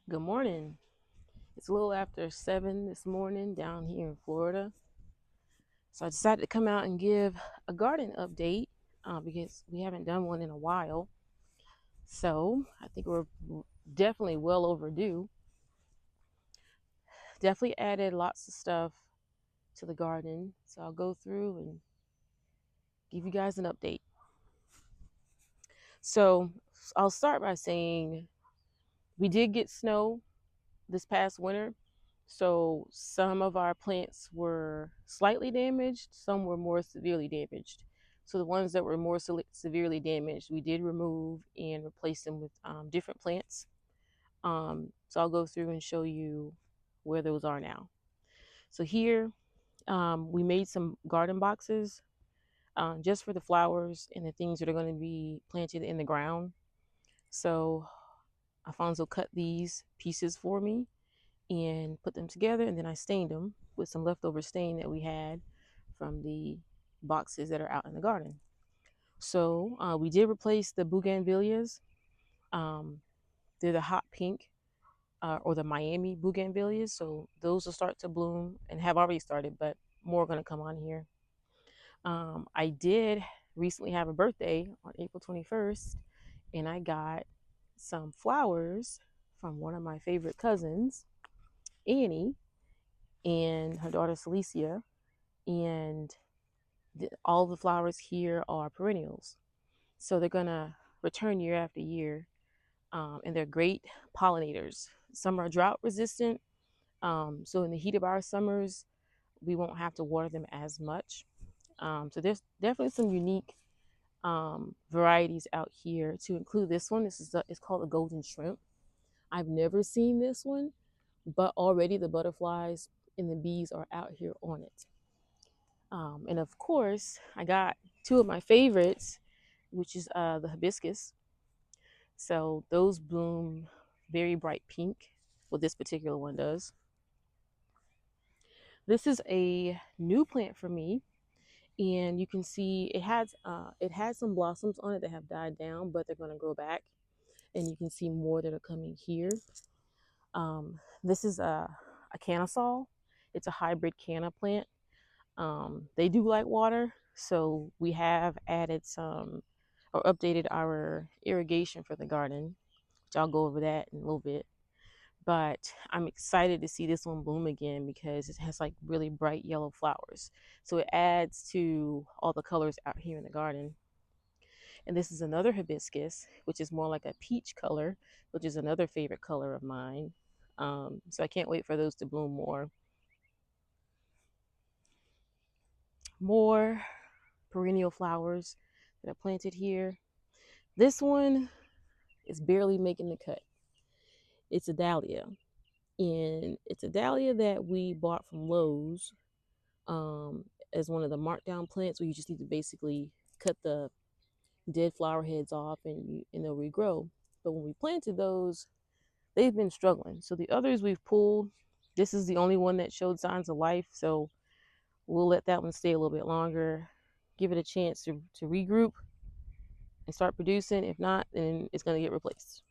Good morning. It's a little after 7 this morning down here in Florida. So I decided to come out and give a garden update because we haven't done one in a while. So I think we're definitely well overdue. Definitely added lots of stuff to the garden. So I'll go through and give you guys an update. So I'll start by saying we did get snow this past winter. So some of our plants were slightly damaged, some were more severely damaged. So the ones that were more severely damaged, we did remove and replace them with different plants. So I'll go through and show you where those are now. So here we made some garden boxes just for the flowers and the things that are going to be planted in the ground. So Alfonso cut these pieces for me and put them together, and then I stained them with some leftover stain that we had from the boxes that are out in the garden. So we did replace the bougainvilleas. Um, they're the hot pink or the Miami bougainvilleas. So those will start to bloom and have already started, but more are going to come on here. I did recently have a birthday on April 21st, and I got some flowers from one of my favorite cousins, Annie, and her daughter Celicia, and all the flowers here are perennials. So they're gonna return year after year, and they're great pollinators. Some are drought resistant, so in the heat of our summers, we won't have to water them as much. So there's definitely some unique varieties out here. To include this one, it's called a golden shrimp. I've never seen this one, but already the butterflies and the bees are out here on it. And of course, I got two of my favorites, which is the hibiscus. So those bloom very bright pink. Well, this particular one does. This is a new plant for me, and you can see it had some blossoms on it that have died down, but they're going to grow back, and you can see more that are coming here. This is a canisol. It's a hybrid canna plant. They do like water, so we have added some or updated our irrigation for the garden, which I'll go over that in a little bit. But I'm excited to see this one bloom again because it has like really bright yellow flowers. So it adds to all the colors out here in the garden. And this is another hibiscus, which is more like a peach color, which is another favorite color of mine. So I can't wait for those to bloom more. More perennial flowers that are planted here. This one is barely making the cut. It's a dahlia, and it's a dahlia that we bought from Lowe's um, as one of the markdown plants where you just need to basically cut the dead flower heads off and they'll regrow. But when we planted those, they've been struggling. So the others we've pulled, this is the only one that showed signs of life. So we'll let that one stay a little bit longer, give it a chance to regroup and start producing. If not, then it's going to get replaced.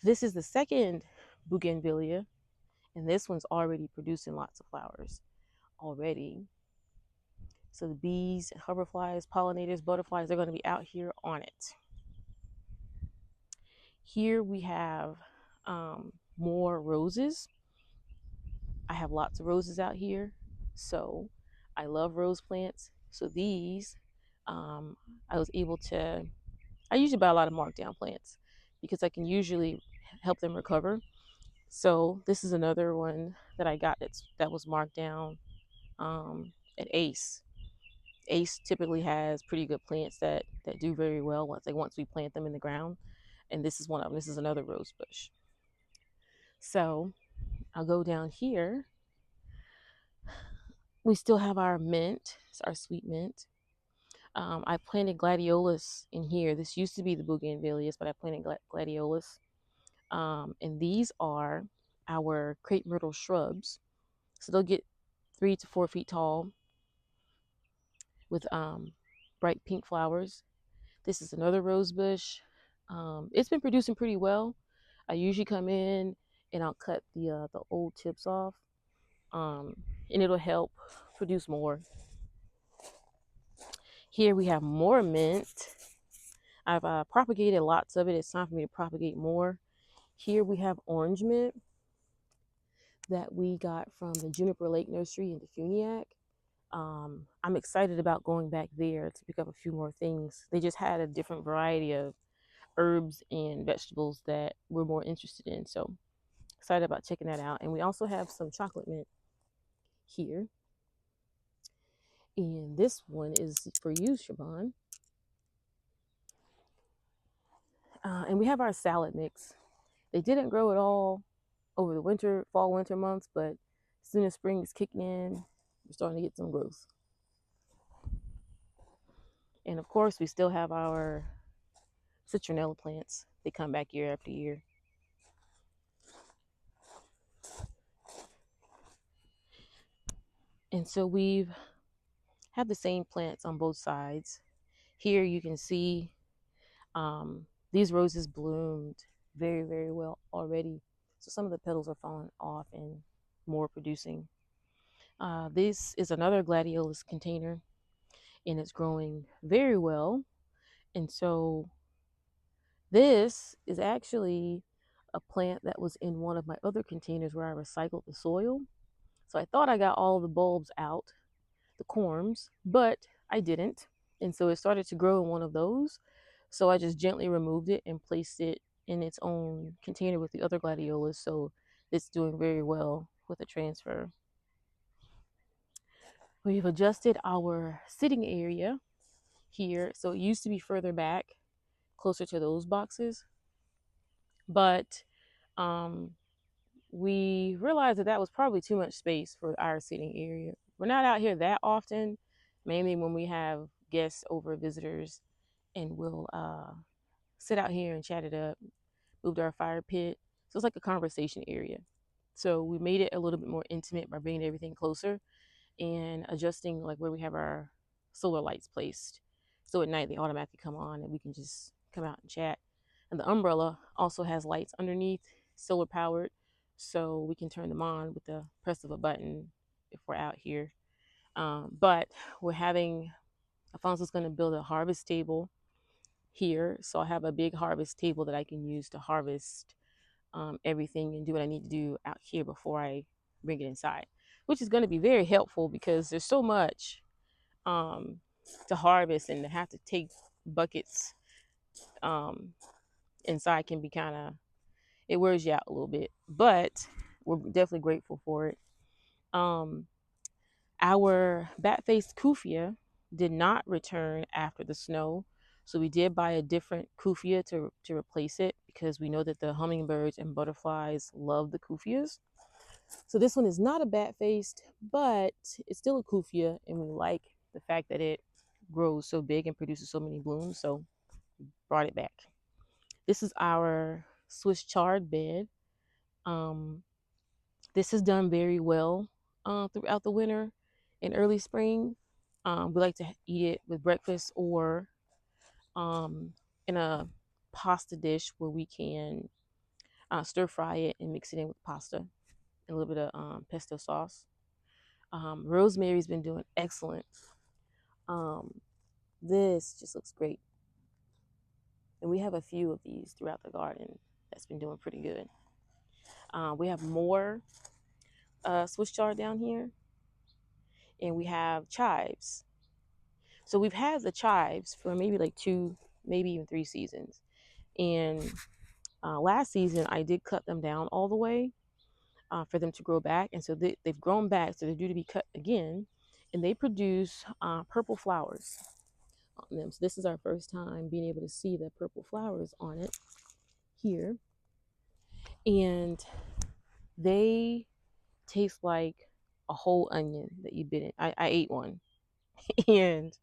This is the second bougainvillea, and this one's already producing lots of flowers already. So the bees, hoverflies, pollinators, butterflies, they're going to be out here on it. Here we have more roses. I have lots of roses out here, so I love rose plants. So these, I was able to. I usually buy a lot of markdown plants because I can usually help them recover. So this is another one that I got that was marked down at Ace. Ace typically has pretty good plants that do very well once we plant them in the ground, and this is one of them. This is another rose bush. So I'll go down here. We still have our mint, it's our sweet mint. I planted gladiolus in here. This used to be the bougainvilleas, but I planted gladiolus. And these are our crepe myrtle shrubs. So they'll get 3 to 4 feet tall with bright pink flowers. This is another rose bush. It's been producing pretty well. I usually come in and I'll cut the old tips off, um, and it'll help produce more. Here we have more mint. I've propagated lots of it. It's time for me to propagate more. Here we have orange mint that we got from the Juniper Lake Nursery in Defuniak. I'm excited about going back there to pick up a few more things. They just had a different variety of herbs and vegetables that we're more interested in. So excited about checking that out. And we also have some chocolate mint here. And this one is for you, Siobhan. And we have our salad mix. They didn't grow at all over the fall, winter months, but as soon as spring is kicking in, we're starting to get some growth. And of course, we still have our citronella plants. They come back year after year. And so we've have the same plants on both sides. Here you can see these roses bloomed very, very well already. So some of the petals are falling off and more producing. This is another gladiolus container and it's growing very well. And so this is actually a plant that was in one of my other containers where I recycled the soil. So I thought I got all the bulbs out, the corms, but I didn't. And so it started to grow in one of those. So I just gently removed it and placed it in its own container with the other gladiolas. So it's doing very well with the transfer. We've adjusted our sitting area here. So it used to be further back, closer to those boxes. But um, we realized that that was probably too much space for our sitting area. We're not out here that often, mainly when we have guests over, visitors, and we'll sit out here and chat it up, moved our fire pit. So it's like a conversation area. So we made it a little bit more intimate by bringing everything closer and adjusting like where we have our solar lights placed. So at night they automatically come on and we can just come out and chat. And the umbrella also has lights underneath, solar powered, so we can turn them on with the press of a button if we're out here. But we're having Alfonso's going to build a harvest table here, so I have a big harvest table that I can use to harvest everything and do what I need to do out here before I bring it inside, which is going to be very helpful because there's so much um, to harvest, and to have to take buckets um, inside can be kind of, it wears you out a little bit, but we're definitely grateful for it. Um, our bat-faced kufia did not return after the snow, so we did buy a different kufia to replace it because we know that the hummingbirds and butterflies love the kufias. So this one is not a bat-faced, but it's still a kufia, and we like the fact that it grows so big and produces so many blooms, so brought it back. This is our Swiss chard bed. Um, this has done very well throughout the winter and early spring. We like to eat it with breakfast or in a pasta dish where we can stir fry it and mix it in with pasta and a little bit of pesto sauce. Rosemary's been doing excellent. Um, this just looks great. And we have a few of these throughout the garden that's been doing pretty good. We have more Swiss chard down here, and we have chives. So we've had the chives for maybe like 2, maybe even 3 seasons. And last season, I did cut them down all the way for them to grow back. And so they've grown back, so they're due to be cut again. And they produce purple flowers on them. So this is our first time being able to see the purple flowers on it here. And they taste like a whole onion that you bit in. I ate one. And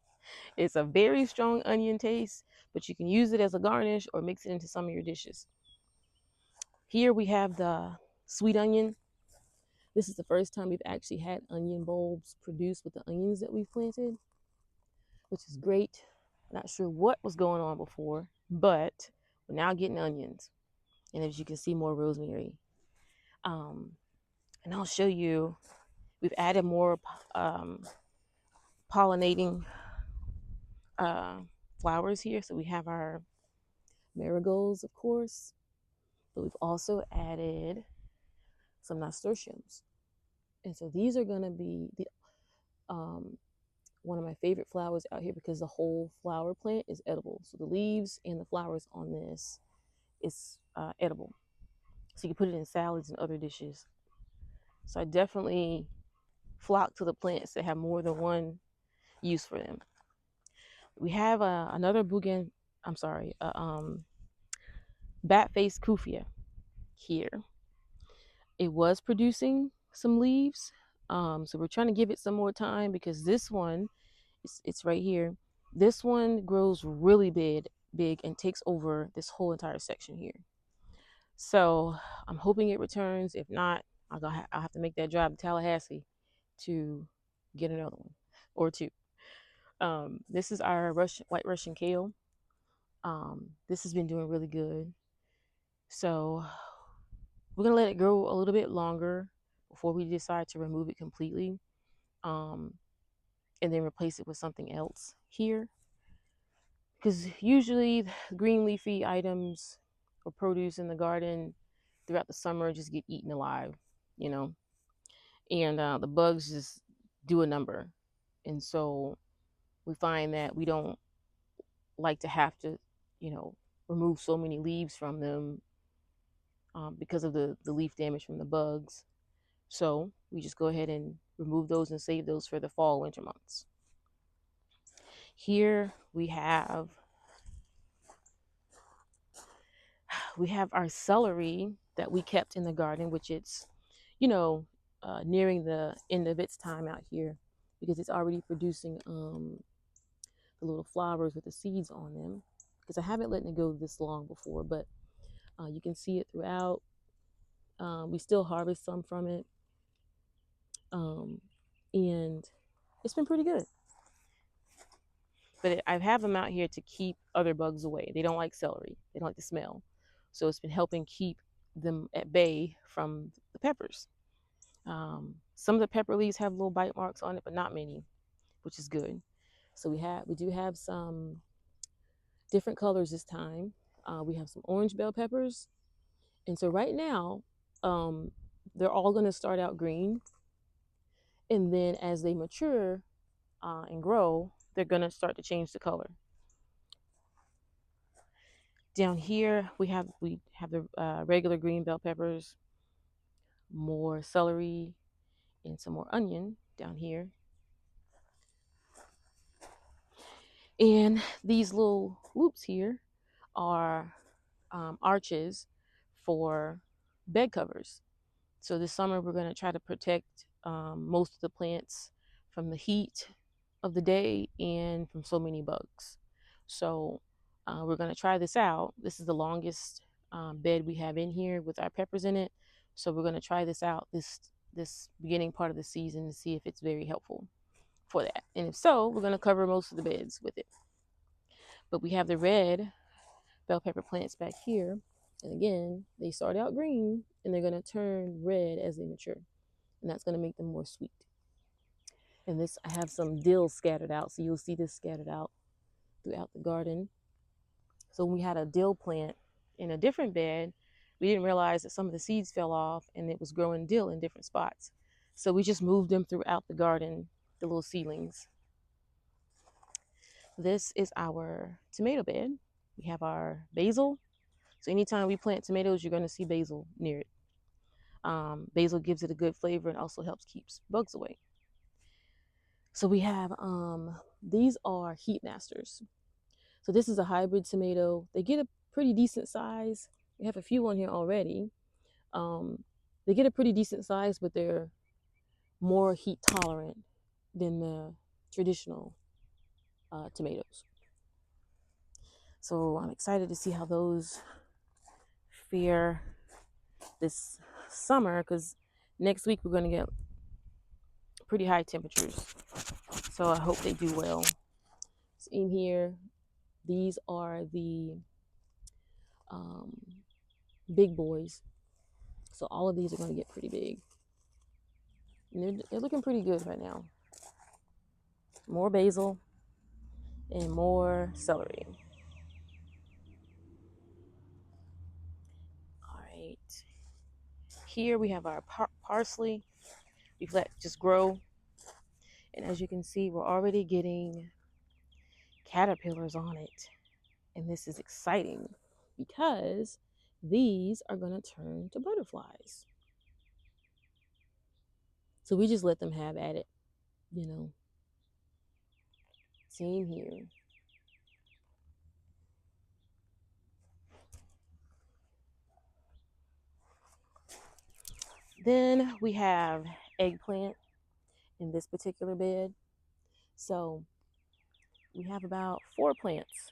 it's a very strong onion taste, but you can use it as a garnish or mix it into some of your dishes. Here we have the sweet onion. This is the first time we've actually had onion bulbs produced with the onions that we've planted, which is great. Not sure what was going on before, but we're now getting onions. And as you can see, more rosemary. Um, and I'll show you, we've added more um, pollinating uh, flowers here. So we have our marigolds, of course, but we've also added some nasturtiums. And so these are going to be um, one of my favorite flowers out here because the whole flower plant is edible. So the leaves and the flowers on this is edible. So you can put it in salads and other dishes. So I definitely flock to the plants that have more than one use for them. We have another bat-faced kufia here. It was producing some leaves, so we're trying to give it some more time because this one, it's right here. This one grows really big and takes over this whole entire section here. So I'm hoping it returns. If not, I'll have to make that drive to Tallahassee to get another one or two. This is our white Russian kale. This has been doing really good. So we're gonna let it grow a little bit longer before we decide to remove it completely, and then replace it with something else here. Because usually green leafy items or produce in the garden throughout the summer just get eaten alive, you know, and the bugs just do a number. And so we find that we don't like to have to, you know, remove so many leaves from them because of the leaf damage from the bugs. So we just go ahead and remove those and save those for the fall, winter months. Here we have our celery that we kept in the garden, which it's, you know, nearing the end of its time out here because it's already producing the little flowers with the seeds on them. Because I haven't let it go this long before, but you can see it throughout. We still harvest some from it, and it's been pretty good. But I have them out here to keep other bugs away. They don't like celery. They don't like the smell. So it's been helping keep them at bay from the peppers. Some of the pepper leaves have little bite marks on it, but not many, which is good. So we do have some different colors this time. We have some orange bell peppers. And so right now, they're all going to start out green. And then as they mature and grow, they're going to start to change the color. Down here, we have the regular green bell peppers, more celery, and some more onion down here. And these little loops here are arches for bed covers. So this summer, we're going to try to protect most of the plants from the heat of the day and from so many bugs. So we're going to try this out. This is the longest bed we have in here with our peppers in it. So we're going to try this out this beginning part of the season to see if it's very helpful for that. And if so, we're going to cover most of the beds with it. But we have the red bell pepper plants back here. And again, they start out green and they're going to turn red as they mature. And that's going to make them more sweet. And this, I have some dill scattered out. So you'll see this scattered out throughout the garden. So when we had a dill plant in a different bed, we didn't realize that some of the seeds fell off and it was growing dill in different spots. So we just moved them throughout the garden, the little seedlings. This is our tomato bed. We have our basil. So anytime we plant tomatoes, you're going to see basil near it. Basil gives it a good flavor and also helps keep bugs away. So we have, these are heat masters. So this is a hybrid tomato. They get a pretty decent size. We have a few on here already. They get a pretty decent size, but they're more heat tolerant than the traditional tomatoes. So I'm excited to see how those fare this summer because next week we're going to get pretty high temperatures. So I hope they do well. So in here, these are the big boys. So all of these are going to get pretty big. And they're looking pretty good right now. More basil and more celery. All right. Here we have our parsley. We've let just grow. And as you can see, we're already getting caterpillars on it. And this is exciting because these are going to turn to butterflies. So we just let them have at it, you know. Same here. Then we have eggplant in this particular bed. So we have about 4 plants.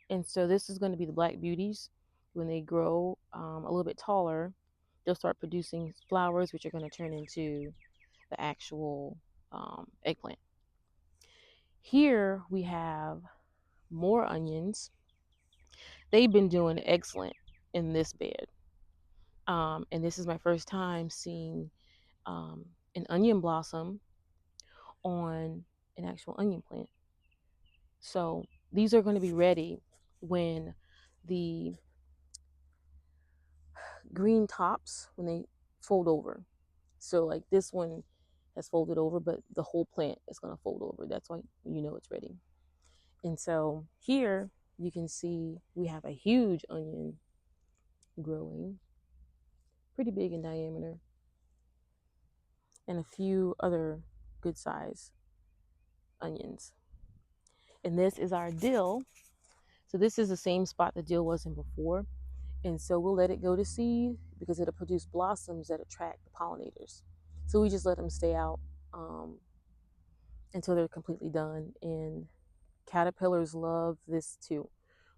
And so this is going to be the black beauties. When they grow a little bit taller, they'll start producing flowers, which are going to turn into the actual eggplant. Here we have more onions. They've been doing excellent in this bed. And this is my first time seeing an onion blossom on an actual onion plant. So these are going to be ready when the green tops, when they fold over. So like this one has folded over, but the whole plant is going to fold over. That's why you know it's ready. And so here you can see we have a huge onion growing, pretty big in diameter, and a few other good size onions. And this is our dill. So this is the same spot the dill was in before. And so we'll let it go to seed because it'll produce blossoms that attract the pollinators. So we just let them stay out until they're completely done. And caterpillars love this too.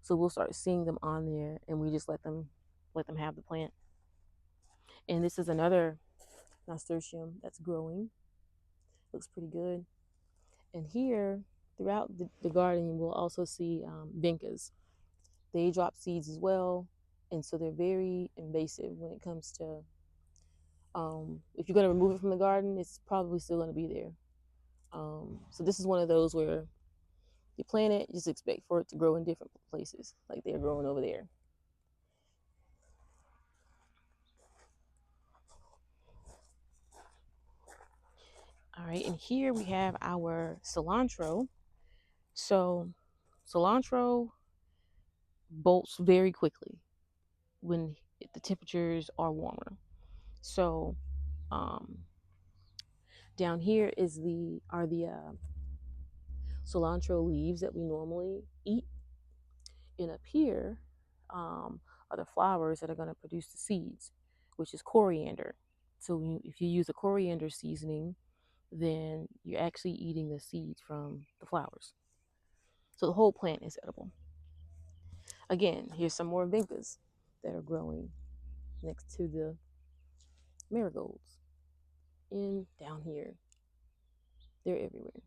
So we'll start seeing them on there, and we just let them have the plant. And this is another nasturtium that's growing. Looks pretty good. And here, throughout the garden, we'll also see vincas. They drop seeds as well, and so they're very invasive when it comes to if you're going to remove it from the garden, it's probably still going to be there. So this is one of those where you plant it, just expect for it to grow in different places, like they're growing over there. All right, and here we have our cilantro. So cilantro bolts very quickly when the temperatures are warmer. So um, down here is the cilantro leaves that we normally eat, and up here are the flowers that are going to produce the seeds, which is coriander. So if you use a coriander seasoning, then you're actually eating the seeds from the flowers. So the whole plant is edible. Again, here's some more vincas that are growing next to the marigolds. And down here, they're everywhere.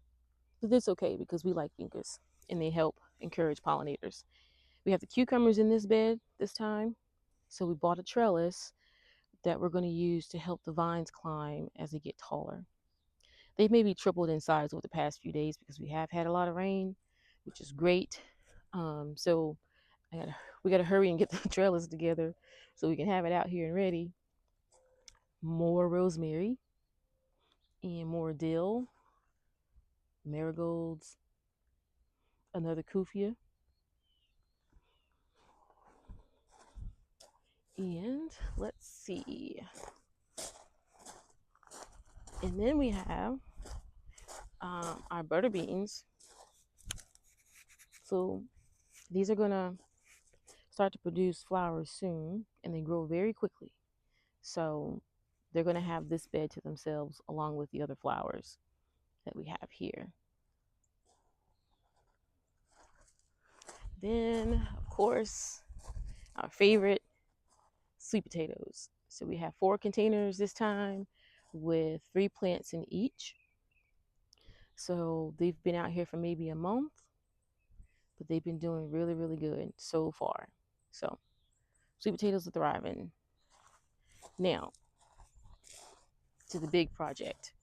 But that's okay because we like vincas and they help encourage pollinators. We have the cucumbers in this bed this time. So we bought a trellis that we're going to use to help the vines climb as they get taller. They've maybe tripled in size over the past few days because we have had a lot of rain, which is great. So we gotta hurry and get the trellis together so we can have it out here and ready. More rosemary and more dill, marigolds, another kufia, and let's see. And then we have our butter beans. So these are gonna start to produce flowers soon, and they grow very quickly. So they're gonna have this bed to themselves along with the other flowers that we have here. Then, of course, our favorite sweet potatoes. So we have 4 containers this time with 3 plants in each. So they've been out here for maybe a month, but they've been doing really, really good so far. So Sweet potatoes are thriving. Now, to the big project.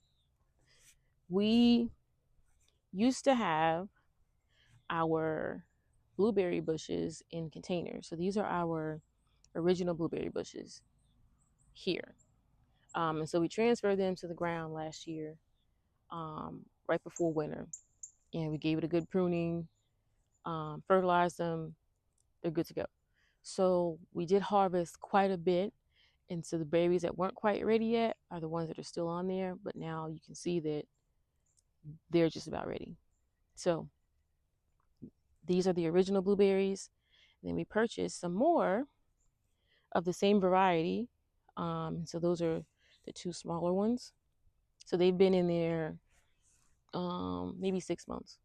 We used to have our blueberry bushes in containers. So these are our original blueberry bushes here. And so we transferred them to the ground last year, right before winter. And we gave it a good pruning, fertilized them. They're good to go. So we did harvest quite a bit. And so the berries that weren't quite ready yet are the ones that are still on there. But now you can see that they're just about ready. So these are the original blueberries. And then we purchased some more of the same variety. So those are the two smaller ones. So they've been in there maybe 6 months.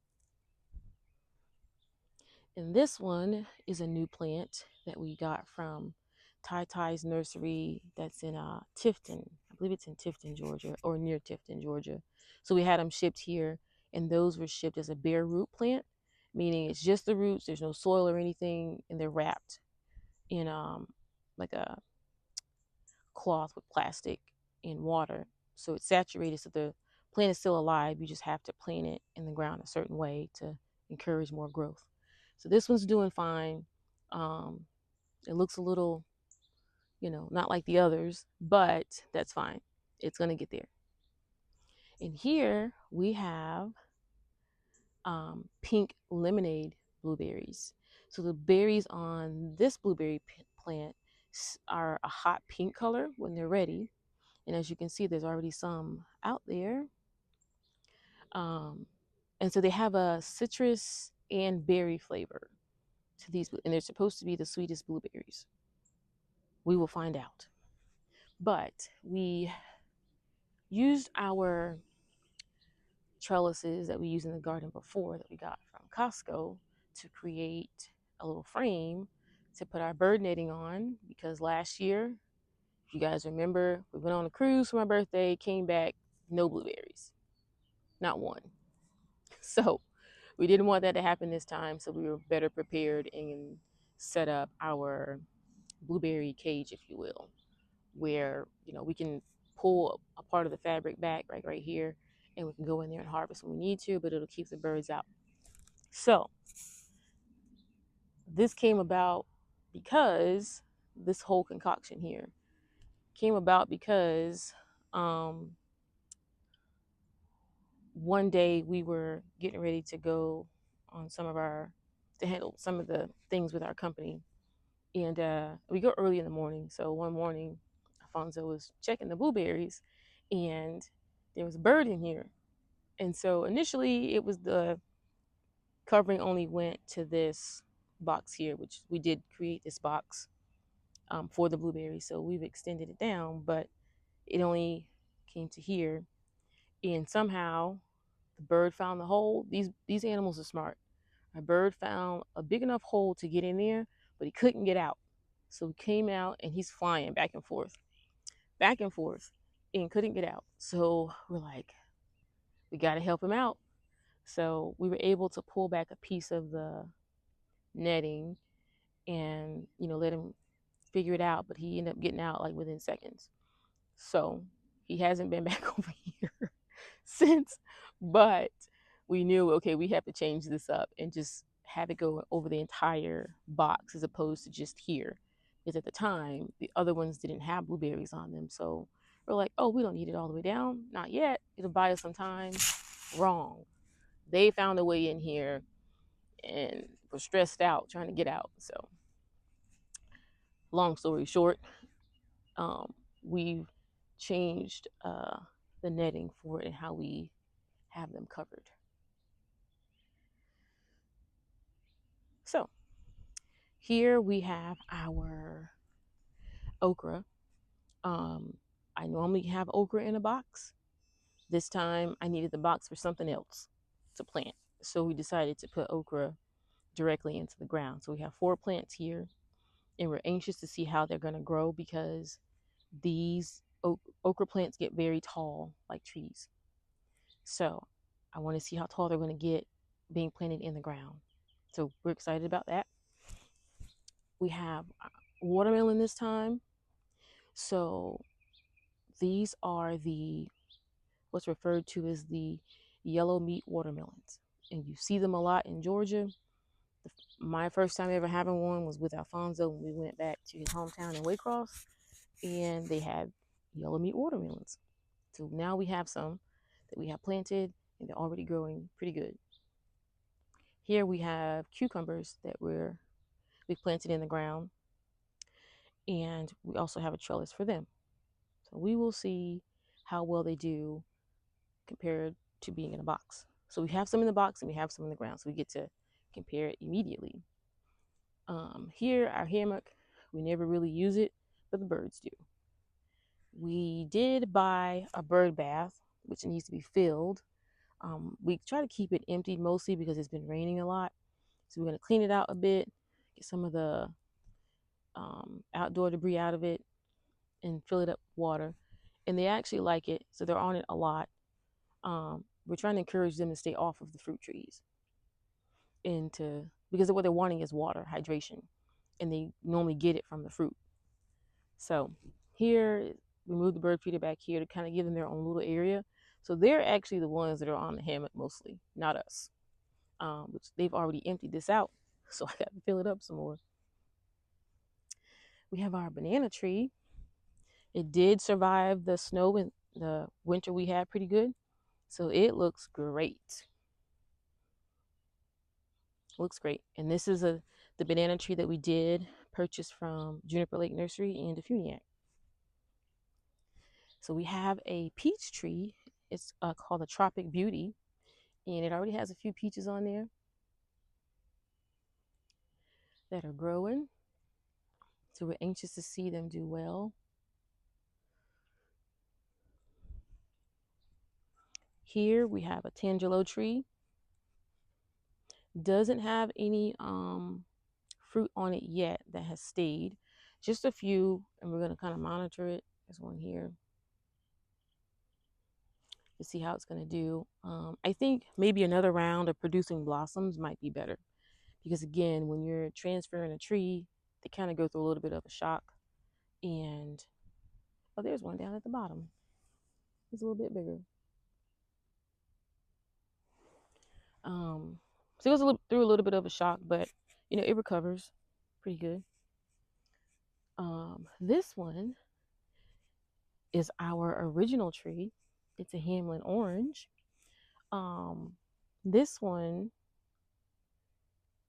And this one is a new plant that we got from Tai Tai's nursery that's in Tifton. I believe it's in Tifton, Georgia, or near Tifton, Georgia. So we had them shipped here, and those were shipped as a bare root plant, meaning it's just the roots, there's no soil or anything, and they're wrapped in like a cloth with plastic and water. So it's saturated so the plant is still alive. You just have to plant it in the ground a certain way to encourage more growth. So this one's doing fine. Um, it looks a little, not like the others, but that's fine. It's going to get there. And here we have pink lemonade blueberries. So the berries on this blueberry plant are a hot pink color when they're ready. And as you can see, there's already some out there. And so they have a citrus and berry flavor to these, and they're supposed to be the sweetest blueberries. We will find out. But we used our trellises that we used in the garden before that we got from Costco to create a little frame to put our bird netting on, because last year, if you guys remember, we went on a cruise for my birthday, came back, no blueberries, not one. So we didn't want that to happen this time, so we were better prepared and set up our blueberry cage, if you will, where we can pull a part of the fabric back right here, and we can go in there and harvest when we need to, but it'll keep the birds out. So this came about because this whole concoction here came about because one day we were getting ready to go on to handle some of the things with our company. And we go early in the morning. So one morning, Alfonso was checking the blueberries, and there was a bird in here. And so initially, it was the covering only went to this box here, which we did create this box for the blueberries. So we've extended it down, but it only came to here. And somehow, the bird found the hole. These animals are smart. A bird found a big enough hole to get in there, but he couldn't get out. So he came out and he's flying back and forth, and couldn't get out. So we're like, we got to help him out. So we were able to pull back a piece of the netting and, let him figure it out. But he ended up getting out like within seconds. So he hasn't been back over here since. But we knew, okay, we have to change this up and just have it go over the entire box as opposed to just here. Because at the time, the other ones didn't have blueberries on them. So we're like, oh, we don't need it all the way down. Not yet. It'll buy us some time. Wrong. They found a way in here and were stressed out trying to get out. So long story short, we've changed the netting for it and how we have them covered. So here we have our okra. I normally have okra in a box. This time I needed the box for something else to plant. So we decided to put okra directly into the ground. So we have 4 plants here, and we're anxious to see how they're going to grow because these okra plants get very tall like trees. So I want to see how tall they're going to get being planted in the ground. So we're excited about that. We have watermelon this time. So these are the what's referred to as the yellow meat watermelons. And you see them a lot in Georgia. My first time ever having one was with Alfonso when we went back to his hometown in Waycross, and they had yellow meat watermelons. So now we have some that we have planted, and they're already growing pretty good. Here we have cucumbers that we planted in the ground, and we also have a trellis for them. So we will see how well they do compared to being in a box. So we have some in the box and we have some in the ground, so we get to compare it immediately. Here, our hammock, we never really use it, but the birds do. We did buy a bird bath, which needs to be filled. We try to keep it empty mostly because it's been raining a lot. So we're going to clean it out a bit, get some of the outdoor debris out of it, and fill it up with water. And they actually like it, so they're on it a lot. We're trying to encourage them to stay off of the fruit trees because what they're wanting is water, hydration, and they normally get it from the fruit. So here we move the bird feeder back here to kind of give them their own little area. So they're actually the ones that are on the hammock mostly, not us. Which they've already emptied this out, so I got to fill it up some more. We have our banana tree. It did survive the snow and the winter we had pretty good, so it looks great. Looks great. And this is the banana tree that we did purchase from Juniper Lake Nursery in Defuniak. So we have a peach tree. It's called the Tropic Beauty, and it already has a few peaches on there that are growing. So we're anxious to see them do well. Here we have a tangelo tree. Doesn't have any fruit on it yet that has stayed. Just a few, and we're going to kind of monitor it. There's one here to see how it's going to do. I think maybe another round of producing blossoms might be better because, again, when you're transferring a tree, they kind of go through a little bit of a shock. And oh, there's one down at the bottom. It's a little bit bigger. So it goes through a little bit of a shock, but it recovers pretty good. This one is our original tree. It's a Hamlin orange. This one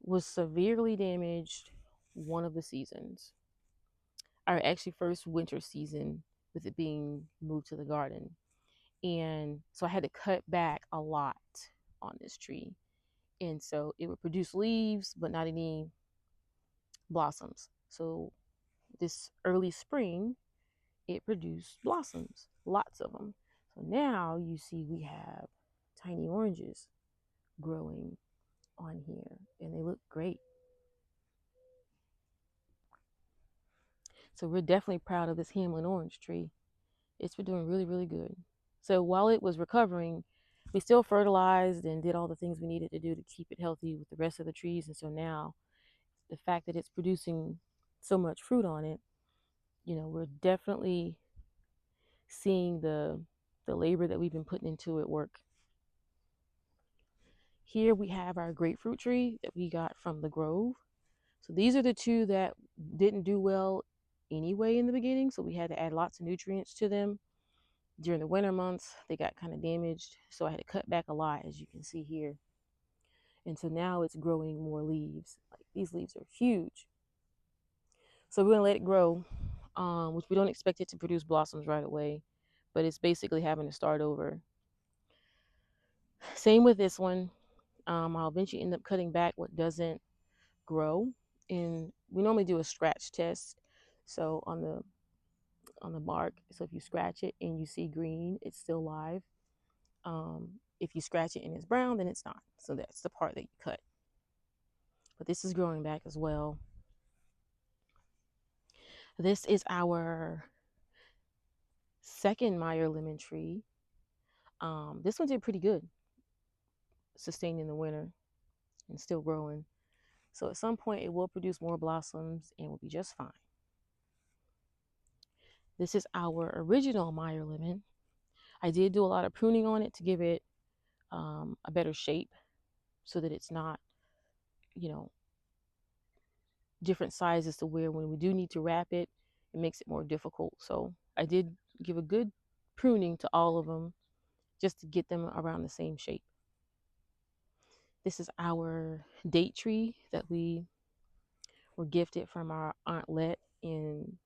was severely damaged one of the seasons. Our actually first winter season with it being moved to the garden. And so I had to cut back a lot on this tree. And so it would produce leaves, but not any blossoms. So this early spring, it produced blossoms, lots of them. So now you see we have tiny oranges growing on here, and they look great. So we're definitely proud of this Hamlin orange tree. It's been doing really, really good. So while it was recovering, we still fertilized and did all the things we needed to do to keep it healthy with the rest of the trees. And so now the fact that it's producing so much fruit on it, we're definitely seeing the labor that we've been putting into it work. Here we have our grapefruit tree that we got from the Grove. So these are the two that didn't do well anyway in the beginning. So we had to add lots of nutrients to them. During the winter months, they got kind of damaged. So I had to cut back a lot, as you can see here. And so now it's growing more leaves. Like these leaves are huge. So we're gonna let it grow, which we don't expect it to produce blossoms right away, but it's basically having to start over. Same with this one. I'll eventually end up cutting back what doesn't grow, and we normally do a scratch test. So on the bark, so if you scratch it and you see green, it's still live. If you scratch it and it's brown, then it's not. So that's the part that you cut. But this is growing back as well. This is our second Meyer lemon tree. This one did pretty good, sustained in the winter and still growing. So at some point it will produce more blossoms and will be just fine. This is our original Meyer lemon. I did do a lot of pruning on it to give it a better shape so that it's not, you know, different sizes to where when we do need to wrap it, it makes it more difficult. So I did give a good pruning to all of them just to get them around the same shape. This is our date tree that we were gifted from our Aunt Let in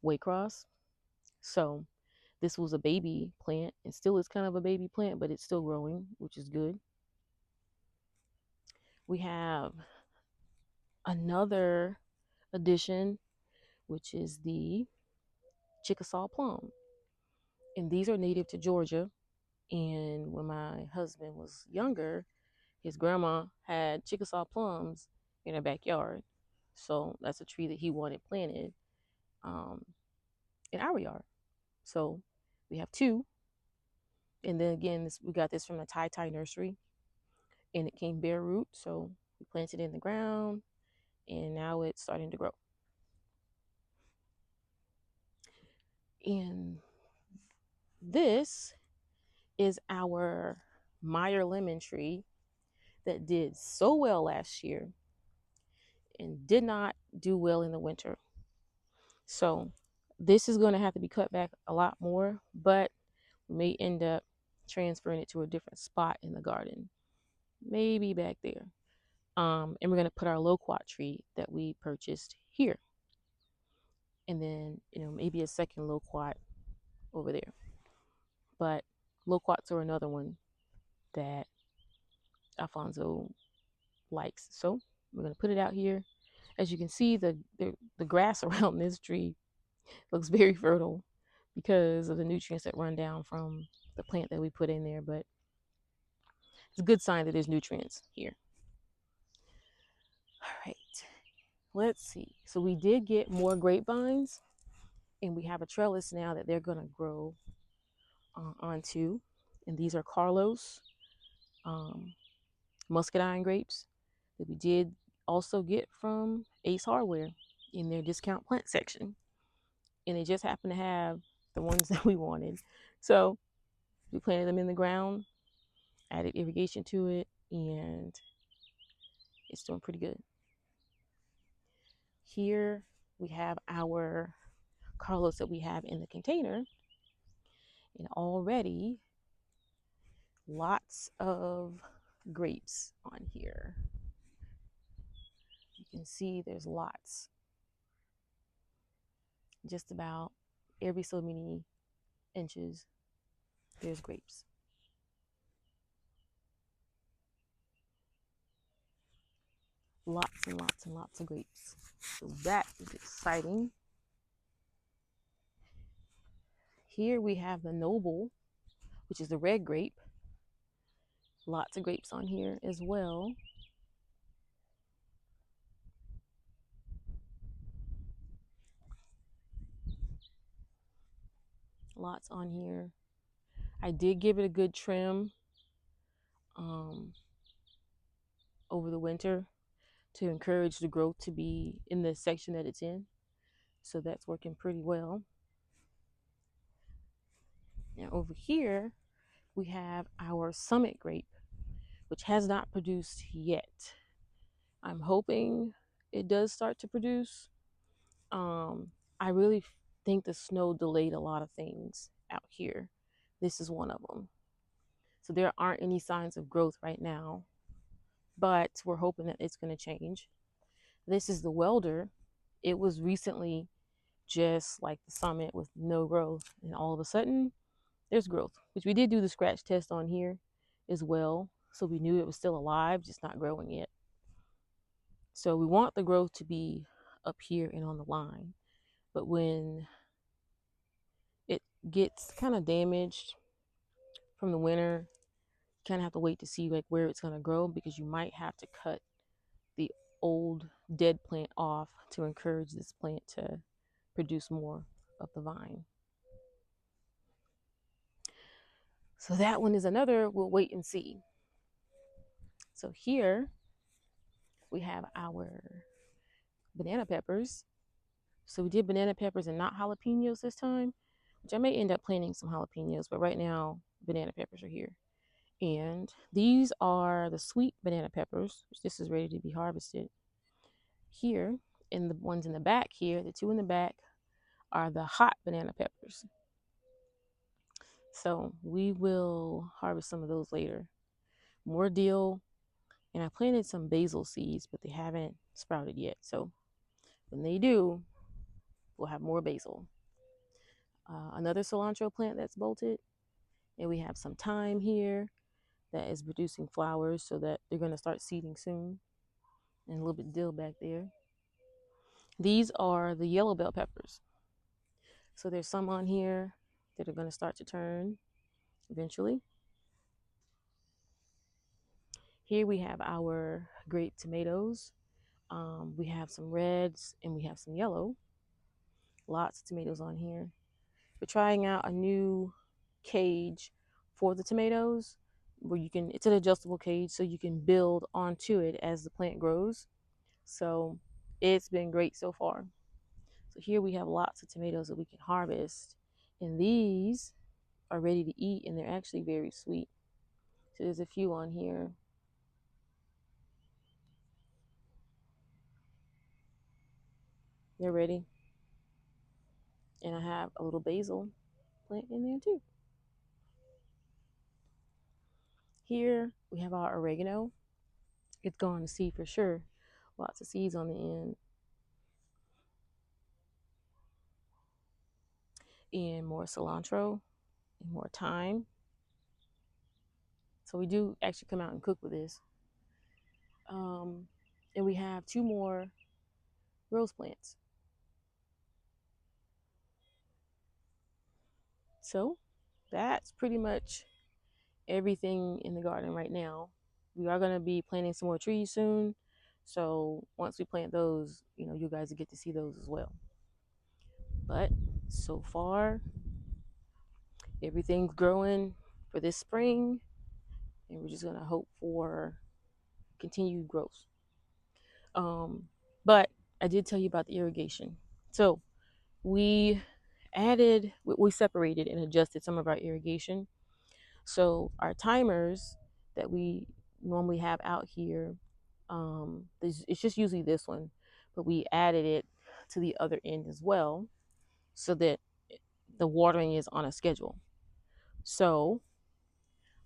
Waycross. So this was a baby plant and still is kind of a baby plant, but it's still growing, which is good. We have another addition, which is the Chickasaw plum. And these are native to Georgia. And when my husband was younger, his grandma had Chickasaw plums in her backyard. So that's a tree that he wanted planted um, in our yard. So we have two. And then again, we got this from the Tai Tai nursery, and it came bare root. So we planted it in the ground, and now it's starting to grow. And this is our Meyer lemon tree that did so well last year and did not do well in the winter. So this is going to have to be cut back a lot more, but we may end up transferring it to a different spot in the garden, maybe back there. And we're going to put our loquat tree that we purchased here, and then maybe a second loquat over there. But loquats are another one that Alfonso likes, so we're going to put it out here. As you can see, the grass around this tree looks very fertile because of the nutrients that run down from the plant that we put in there, but it's a good sign that there's nutrients here. All right, let's see. So we did get more grapevines, and we have a trellis now that they're going to grow onto. And these are Carlos muscadine grapes that we did also get from Ace Hardware in their discount plant section. And they just happened to have the ones that we wanted. So we planted them in the ground, added irrigation to it, and it's doing pretty good. Here we have our Carlos that we have in the container, and already lots of grapes on here. You can see there's lots. Just about every so many inches, there's grapes. Lots and lots and lots of grapes. So that is exciting. Here we have the Noble, which is the red grape. Lots of grapes on here as well. Lots on here. I did give it a good trim over the winter to encourage the growth to be in the section that it's in. So that's working pretty well. Now over here, we have our Summit grape, which has not produced yet. I'm hoping it does start to produce. I really think the snow delayed a lot of things out here. This is one of them. So there aren't any signs of growth right now, but we're hoping that it's going to change. This is the Welder. It was recently just like the Summit with no growth, and all of a sudden there's growth, which we did do the scratch test on here as well. So we knew it was still alive, just not growing yet. So we want the growth to be up here and on the line. But when it gets kind of damaged from the winter, you kind of have to wait to see like where it's going to grow, because you might have to cut the old dead plant off to encourage this plant to produce more of the vine. So that one is another, we'll wait and see. So here we have our banana peppers. So we did banana peppers and not jalapenos this time, which I may end up planting some jalapenos, but right now banana peppers are here. And these are the sweet banana peppers, which this is ready to be harvested. Here, and the ones in the back here, the two in the back, are the hot banana peppers. So we will harvest some of those later. More dill, and I planted some basil seeds, but they haven't sprouted yet. So when they do, we'll have more basil. Another cilantro plant that's bolted, and we have some thyme here that is producing flowers, so that they're going to start seeding soon, and a little bit of dill back there. These are the yellow bell peppers. So there's some on here that are going to start to turn eventually. Here we have our grape tomatoes. We have some reds and we have some yellow. Lots of tomatoes on here. We're trying out a new cage for the tomatoes where you can, it's an adjustable cage so you can build onto it as the plant grows. So it's been great so far. So here we have lots of tomatoes that we can harvest, and these are ready to eat, and they're actually very sweet. So there's a few on here. They're ready. And I have a little basil plant in there too. Here we have our oregano. It's gone to seed for sure. Lots of seeds on the end. And more cilantro and more thyme. So we do actually come out and cook with this. And we have two more rose plants. So that's pretty much everything in the garden right now. We are going to be planting some more trees soon. So once we plant those, you guys will get to see those as well. But so far, everything's growing for this spring, and we're just going to hope for continued growth. But I did tell you about the irrigation. So we separated and adjusted some of our irrigation. So our timers that we normally have out here, it's just usually this one, but we added it to the other end as well so that the watering is on a schedule. So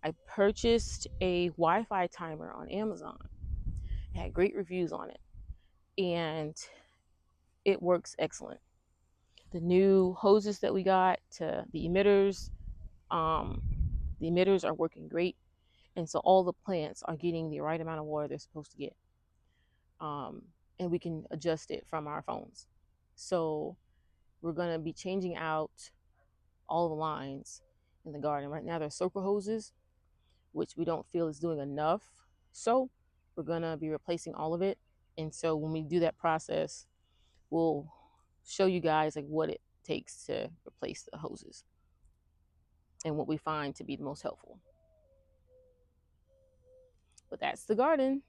I purchased a Wi-Fi timer on Amazon. It had great reviews on it, and it works excellent. The new hoses that we got to um, the emitters are working great, and so all the plants are getting the right amount of water they're supposed to get. And we can adjust it from our phones. So we're gonna be changing out all the lines in the garden. Right now, they're circle hoses, which we don't feel is doing enough. So we're gonna be replacing all of it. And so when we do that process, we'll show you guys like what it takes to replace the hoses and what we find to be the most helpful. But that's the garden.